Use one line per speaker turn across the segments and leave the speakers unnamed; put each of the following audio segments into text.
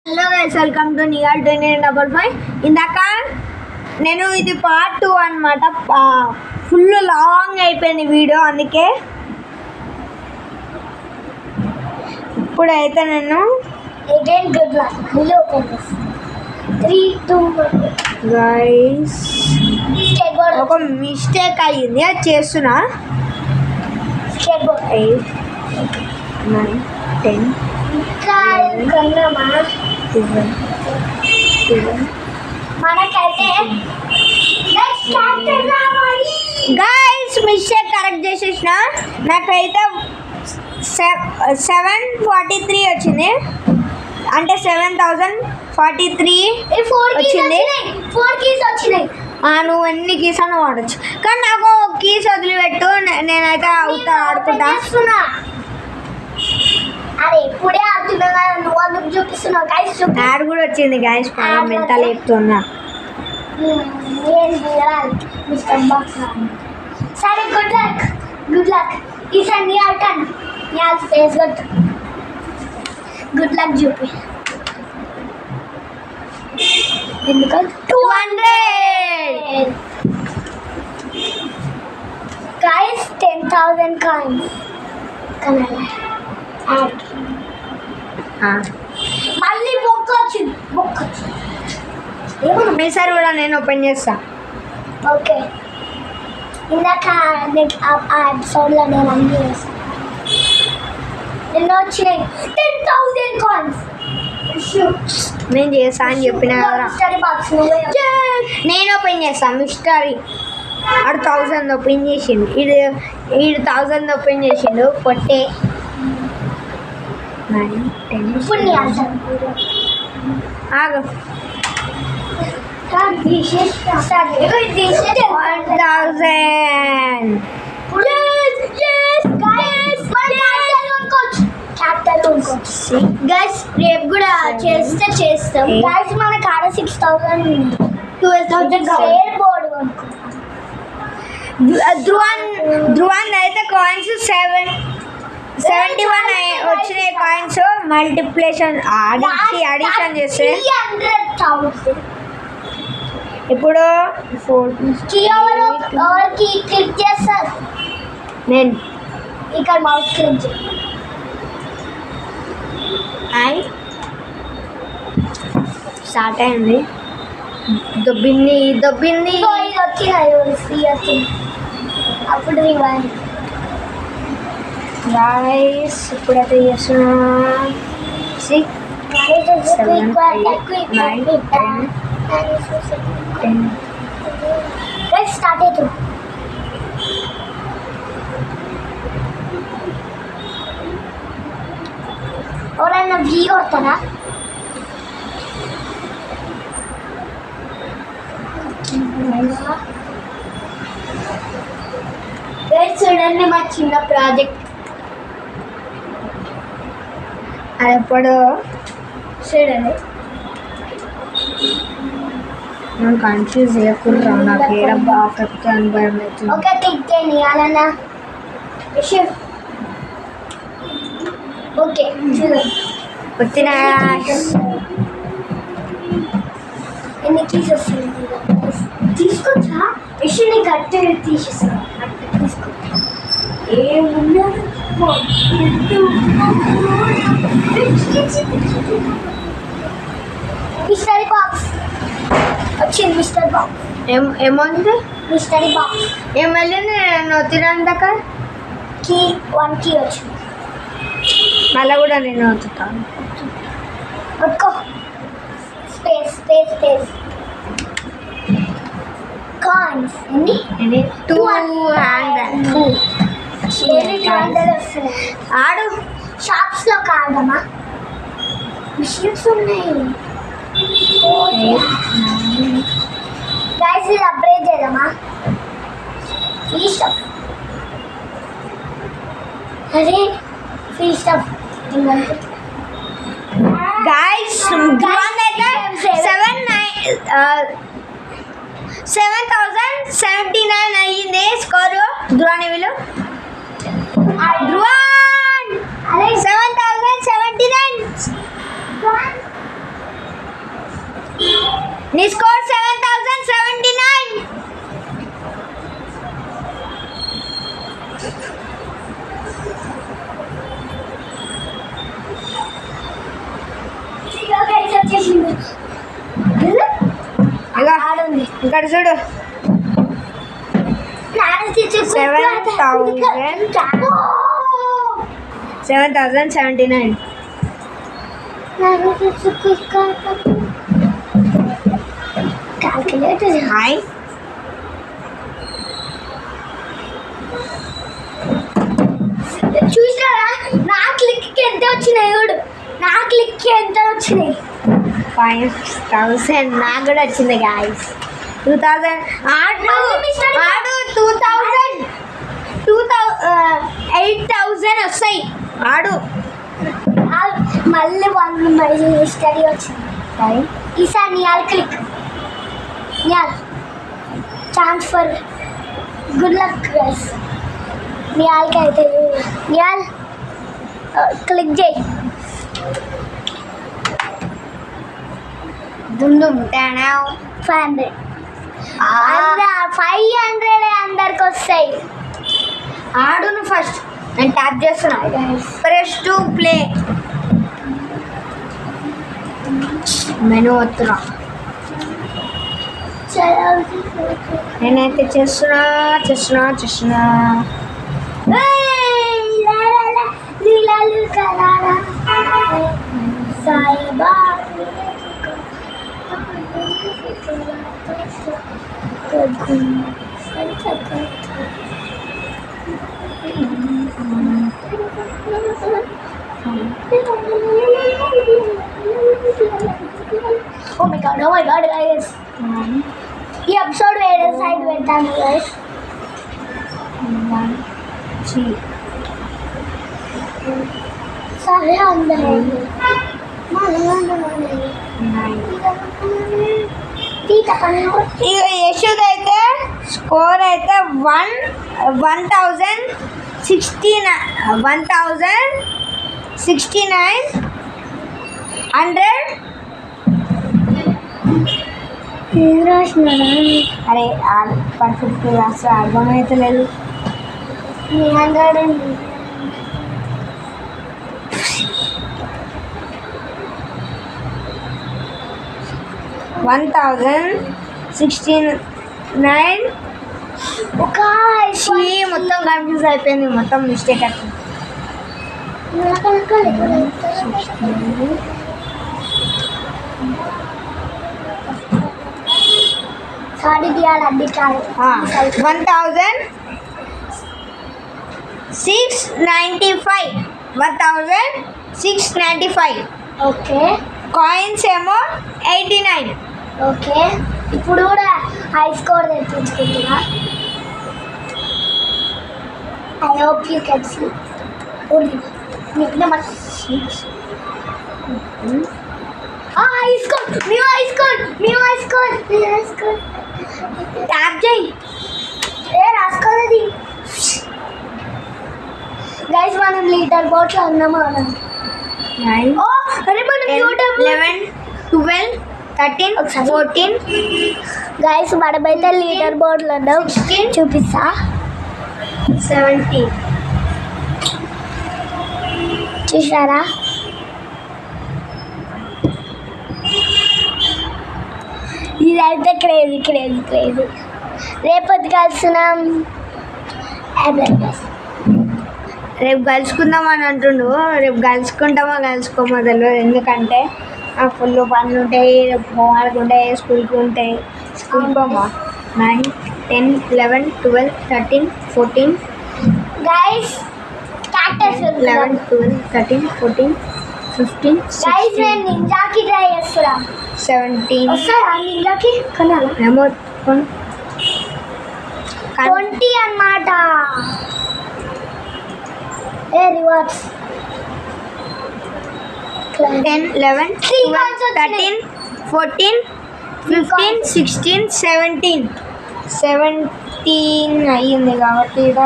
Hello guys, welcome to నియాల్ 2955. ఇందాక నేను ఇది పార్ట్ 2 అనమాట. ఫుల్ లాంగ్ అయిపోయింది వీడియో, అందుకే ఇప్పుడైతే నేను
again good luck. Hello friends, 3 2
guys ఒక మిస్టేక్ అయ్యింది, అది చేస్తున్నా.
స్కేట్ బోర్డ్
8 9 10
ఇంకా కొన్నామా
11
మనకైతే
గైస్ మిస్టేక్ కరెక్ట్ చేసేసిన. నాకైతే 743 వచ్చింది, అంటే 7043 వచ్చింది.
4 కీస్ వచ్చినాయి.
నువ్వు ఎన్ని కీస్ అన్న వాడచ్చు, కానీ నాకు కీస్ వదిలిపెట్టు, నేనైతే ఆడుకుంటా.
అరే ఇప్పుడే ఆడుతున్నా కదా, నువ్వు అందుకు చూపిస్తున్నావు. గైస్
యాడ్ కూడా వచ్చింది గైస్, మెంటల్ చెప్తున్నా.
మిస్టర్ బాక్స్ సరే, గుడ్ లక్. ఈసారి నీ అవుతాను, నీ ఫేస్ కొట్టు. గుడ్ లక్ చూపి. ఎందుకంటే
200
గైస్ 10,000 కాయిన్స్. మళ్ళీ బొక్క వచ్చింది.
ఈసారి కూడా నేను ఓపెన్ చేస్తా.
ఓకే, ఇందాక ఆ ఎపిసోడ్లో నేను అన్నీ చేస్తాను. ఎన్నో వచ్చినాయి? 10,000 కాయిన్స్.
నేను చేస్తా అని చెప్పిన కదా.
మిస్టరీ బాక్స్
నేను ఓపెన్ చేస్తా. మిస్టరీ ఆడు 1000 ఓపెన్ చేసిండు, ఈడు 1000 ఓపెన్ చేసిండు. పొట్టే 9 10
ఇప్పుడు నీ ఆన్సర్
ఆగు.
1000 గైస్ రేపు కూడా చేస్తాం. గైస్ మన కాడ 6,000 12,000 బోర్డు
ధ్రువన్ అయితే కాయిన్స్ 71 వచ్చినాయి. కాయిన్స్ మల్టిప్లికేషన్ అడిషన్ చేస్తే ఇప్పుడు
ఎవరికి క్లిక్ చేస్తారు.
నేను
ఇక్కడ మౌస్ క్లిక్ చేయి.
స్టార్ట్ అయింది. దొబ్బింది
ఇది వచ్చింది. అప్పుడు రివైండ్.
గైస్ ఇప్పుడైతే చేస్తున్నా 6 7 8 9 10
స్టార్ట్ అవుతుంది. ఎవరన్నా వీ కొడతారా? చూడండి మా చిన్న ప్రాజెక్ట్.
అది ఎప్పుడు
చూడండి,
మనం కన్ఫ్యూజ్ చేయకుండా నాకు ఏడం బాగా కరెక్ట్ అని భయం అవుతుంది.
ఓకే క్లిక్ చేయండి అలానా. ఓకే చూడండి,
వచ్చిన
ఎన్ని కీస్ వస్తుంది తీసుకొచ్చా. విషయాన్ని గట్టి తీసేస్తాను. తీసుకో మిస్టరీ బాక్స్ వచ్చింది. మిస్టర్ బాక్స్
ఏముంది?
మిస్టరీ బాక్స్
ఏం వెళ్ళింది? నేను తినందాక
కీ 1 కీ వచ్చింది.
మళ్ళీ కూడా నేను వదుతాను.
పట్టుకో. స్పేస్ కాయిన్స్ ఎన్ని?
200 ఆడు.
షాప్స్లో కాదమ్మా, మిషన్స్ ఉన్నాయి. గైస్ ఇది అప్గ్రేడ్ చేద్దామా? Free stuff. అరే ఫ్రీ స్టఫ్.
గైస్ 7,079 అయ్యింది స్కోరు. ధ్రువాని వీళ్ళు ధ్రువన్ 7,079. నీ స్కోర్ 7079.
వచ్చేసింది. ఆడుంది
ఇక్కడ చూడు 7079.
క్యాల్కులేటర్
హాయ్
చూసారా నా క్లిక్కి ఎంత వచ్చినాయి చూడు నా క్లిక్కి ఎంత వచ్చినాయి
5000 నాకు కూడా వచ్చింది గాయస్ 2000 ఆడు 8000 వస్తాయి ఆడు
మళ్ళీ 1 స్టడీ వచ్చింది ఈసారి నియాల్ క్లిక్ నియాల్ chance for good luck guys నియాల్కి అయితే నియాల్ క్లిక్ చేయి
దుందుం టానావ్
500 అందరికి వస్తాయి
ఆడును ఫస్ట్ నేను ట్యాప్ చేస్తున్నా ప్రెస్ టు ప్లే మెనూ వస్తున్నా నేనైతే చేస్తున్నా
Oh my god, guys. ఈ ఎపిసోడ్ వేరే సైడ్ పెట్టాను గైస్
1 3
సరే అందరూ
ఇక యశోద్ అయితే స్కోర్ అయితే 1069 అరే పర్ఫెక్ట్ రాస్తే అర్థమైతే లేదు 1069
ఒక
మొత్తం కన్ఫ్యూజ్ అయిపోయింది మొత్తం మిస్టేక్ అవుతుంది
సారీ దియాలి అడ్డి కాదు
1695
ఓకే
కాయిన్స్ ఏమో 89
ఓకే ఇప్పుడు కూడా హై స్కోర్ తెప్పించుకుంటున్నా I hope you can see number 6 high score tap చేయి రాసుకోలేదు గైస్ మనం లీటర్ బోట్లో ఉన్నామా ఓ అరే మనం
11 12 13 14
గైస్ మనమైతే లీటర్ బోర్డులో ఉన్నాం చూపిస్తా
17
చూసారా ఇదైతే క్రేజీ రేపటి కలుస్తున్నాం
రేపు కలుసుకుందాం అని అంటుండు రేపు కలుసుకోమో తెలియదు ఎందుకంటే ఫుల్ పనులు ఉంటాయి రేపు హోంవర్క్ ఉంటాయి స్కూల్కి ఉంటాయి స్కూల్కి పోమా 9 10 11 12 13 14
గైస్ క్యాక్టస్
11 12 13 14 15
గైస్ నేను నింజాకి ట్రై చేస్తున్నా
17
వస్తారా నింజాకి కొనాలా
ఏమో
20 అన్నమాట రివార్డ్స్
10 11 12 13 14 15 16 17 అయ్యింది కాబట్టి ఇక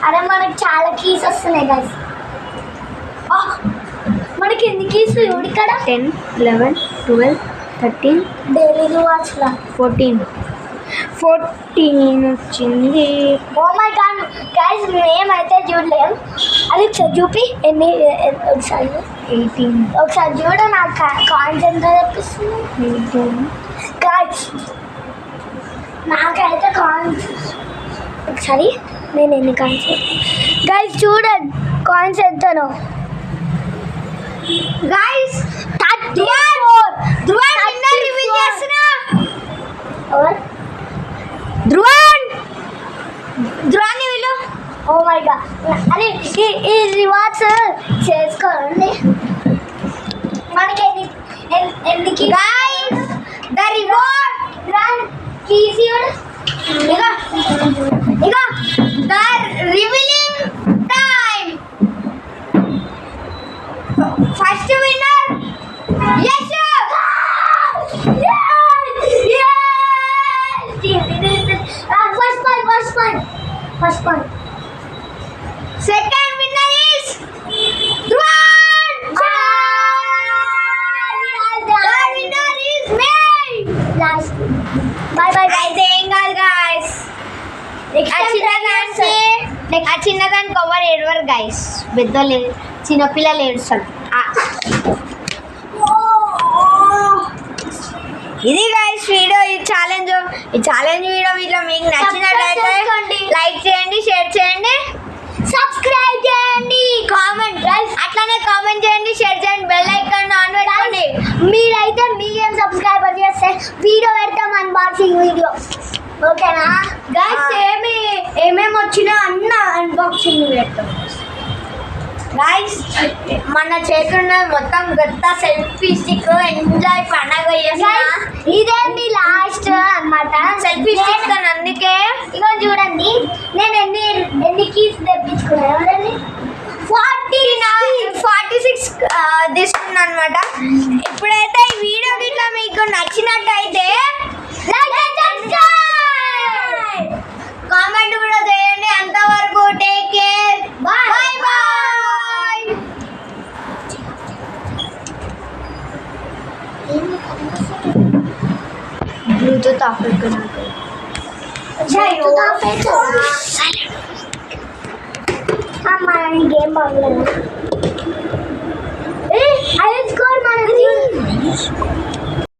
అరే మనకి చాలా కీస్ వస్తున్నాయి గైస్ మనకి కింది కీస్ చూడు ఇక్కడ
10, 11, 12, 13,
డైలీ రివార్డ్స్ లా
14 వచ్చింది.
ఓ మై గాడ్ గైస్ మేమైతే చూడలేం. అది ఒకసారి చూపి ఎన్ని ఒకసారి
18,
ఒకసారి చూడ నాకు కాయిన్స్ ఎంత తెప్పిస్తుంది
18,
గైస్. నాకైతే కాయిన్స్ ఒకసారి నేను ఎన్ని కాయిన్స్ గైస్ చూడండి కాయిన్స్ ఎంతనో
గైస్
34.
ధ్రువన్ విన్నర్ రివీల్ చేస్తున్నా.
ఎవరు?
ధ్రువాన్ని వీళ్ళు
ఓ మై గాడ్ అరే ఈ రివార్డ్స్ చేసుకోండి. మనకి ఎన్ని
గైస్ ద రివార్డ్
కీసీ
ఇక the revealing time. First winner Yash.
First one
second winner is Dhruvan. Third winner is me.
Last by by
అయితే ఏం కాదు గైస్. ఆ చిన్నదానికి ఎవరు ఏడవరు గైస్. పెద్దోళ్ళు చిన్నపిల్లలు ఏడుస్తారు. ఇది గైస్ వీడియో. ఈ ఛాలెంజ్ వీడియో ఇట్లా మీకు నచ్చినట్లయితే లైక్ చేయండి, షేర్ చేయండి,
సబ్స్క్రైబ్ చేయండి,
కామెంట్ అట్లానే కామెంట్ చేయండి, షేర్ చేయండి, బెల్ ఐకాన్ ఆన్ పెట్టుకోండి.
మీరైతే మీకేం సబ్స్క్రైబర్ చేస్తే వీడియో పెడతాం అన్బాక్సింగ్ వీడియో. ఓకేనా
గైస్ ఏమేమి వచ్చినా అన్న అన్బాక్సింగ్ పెడతాం. గైస్ మన చేతున్న మొత్తం గత్త సెల్ఫీ స్టిక్ ఎంజాయ్ పండగ చేస్తున్నా.
ఇదేంటి లాస్ట్ అన్నమాట
సెల్ఫీ స్టిక్ అని అందుకే
ఇక చూడండి నేను ఎన్ని కీస్ తెప్పించుకున్నాను
46 తీసుకున్నా అనమాట. ఇప్పుడైతే ఈ వీడియో ఇట్లా మీకు నచ్చినట్టయితే కామెంట్ కూడా చేయండి. అంతవరకు take care, bye bye. Bluetooth off పెట్టుకున్నాను.
గేమ్ బాగుంది. అదే స్కోర్ మనది